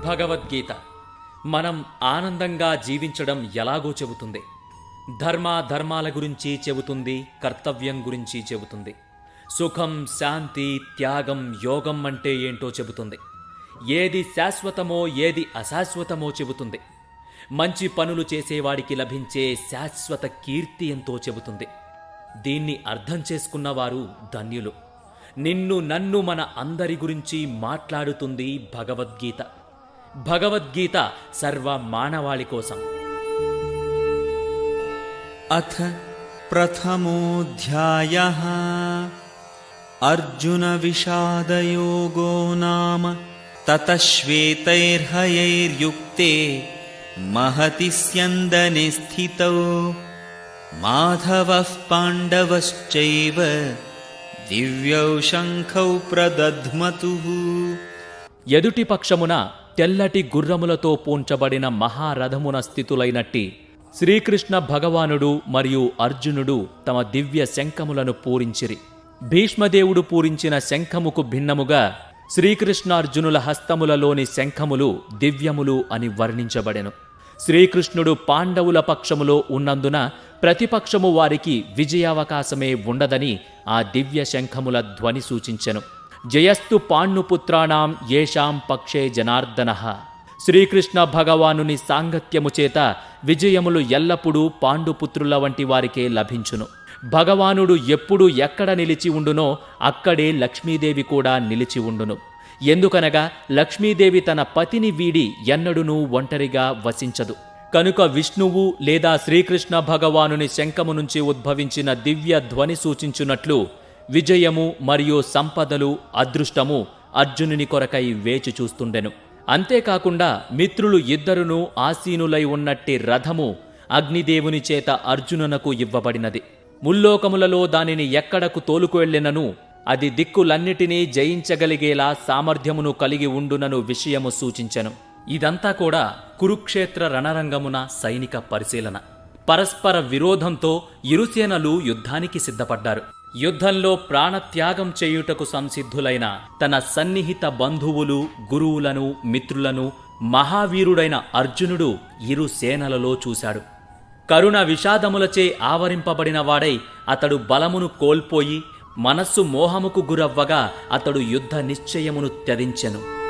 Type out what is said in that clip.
భగవద్గీత మనం ఆనందంగా జీవించడం ఎలాగో చెబుతుంది. ధర్మాల గురించి చెబుతుంది, కర్తవ్యం గురించి చెబుతుంది. సుఖం, శాంతి, త్యాగం, యోగం అంటే ఏంటో చెబుతుంది. ఏది శాశ్వతమో ఏది అశాశ్వతమో చెబుతుంది. మంచి పనులు చేసేవాడికి లభించే శాశ్వత కీర్తి ఎంతో చెబుతుంది. దీన్ని అర్థం చేసుకున్నవారు ధన్యులు. నిన్ను నన్ను మన అందరి గురించి మాట్లాడుతుంది భగవద్గీత. భగవద్గీత సర్వ మానవాళి కోసం. అథ ప్రథమోऽధ్యాయః అర్జున విషాదయోగో నామ తతః శ్వేతైర్హయైర్యుక్తే మహతి స్యందనే స్థితౌ మాధవః పాండవశ్చైవ దివ్యౌ శంఖౌ ప్రదధ్మతుః. ఎదుటి పక్షమున తెల్లటి గుర్రములతో పూంచబడిన మహారథమున స్థితులైనట్టి శ్రీకృష్ణ భగవానుడు మరియు అర్జునుడు తమ దివ్య శంఖములను పూరించిరి. భీష్మదేవుడు పూరించిన శంఖముకు భిన్నముగా శ్రీకృష్ణార్జునుల హస్తములలోని శంఖములు దివ్యములు అని వర్ణించబడెను. శ్రీకృష్ణుడు పాండవుల పక్షములో ఉన్నందున ప్రతిపక్షము వారికి విజయావకాశమే ఉండదని ఆ దివ్య శంఖముల ధ్వని సూచించెను. జయస్తు పాండుపుత్రాణాం యేషాం పక్షే జనార్దనః. శ్రీకృష్ణ భగవానుని సాంగత్యము చేత విజయములు ఎల్లప్పుడూ పాండుపుత్రుల వంటి వారికే లభించును. భగవానుడు ఎప్పుడు ఎక్కడ నిలిచి ఉండునో అక్కడే లక్ష్మీదేవి కూడా నిలిచి ఉండును. ఎందుకనగా లక్ష్మీదేవి తన పతిని వీడి ఎన్నడునూ ఒంటరిగా వసించదు. కనుక విష్ణువు లేదా శ్రీకృష్ణ భగవానుని శంఖము నుంచి ఉద్భవించిన దివ్య ధ్వని సూచించున్నట్లు విజయము మరియు సంపదలు, అదృష్టము అర్జునుని కొరకై వేచి చూస్తుండెను. అంతేకాకుండా మిత్రులు ఇద్దరునూ ఆసీనులై ఉన్నట్టి రథము అగ్నిదేవుని చేత అర్జునునకు ఇవ్వబడినది. ముల్లోకములలో దానిని ఎక్కడకు తోలుకువెళ్ళినను అది దిక్కులన్నిటినీ జయించగలిగేలా సామర్థ్యమును కలిగి ఉండునను విషయము సూచించెను. ఇదంతా కూడా కురుక్షేత్ర రణరంగమున సైనిక పరిశీలన. పరస్పర విరోధంతో ఇరుసేనలు యుద్ధానికి సిద్ధపడ్డారు. యుద్ధంలో ప్రాణత్యాగం చేయుటకు సంసిద్ధులైన తన సన్నిహిత బంధువులు, గురువులను, మిత్రులను మహావీరుడైన అర్జునుడు ఇరు సేనలలో చూశాడు. కరుణ విషాదములచే ఆవరింపబడిన వాడై అతడు బలమును కోల్పోయి మనస్సు మోహముకు గురవ్వగా అతడు యుద్ధ నిశ్చయమును త్యజించెను.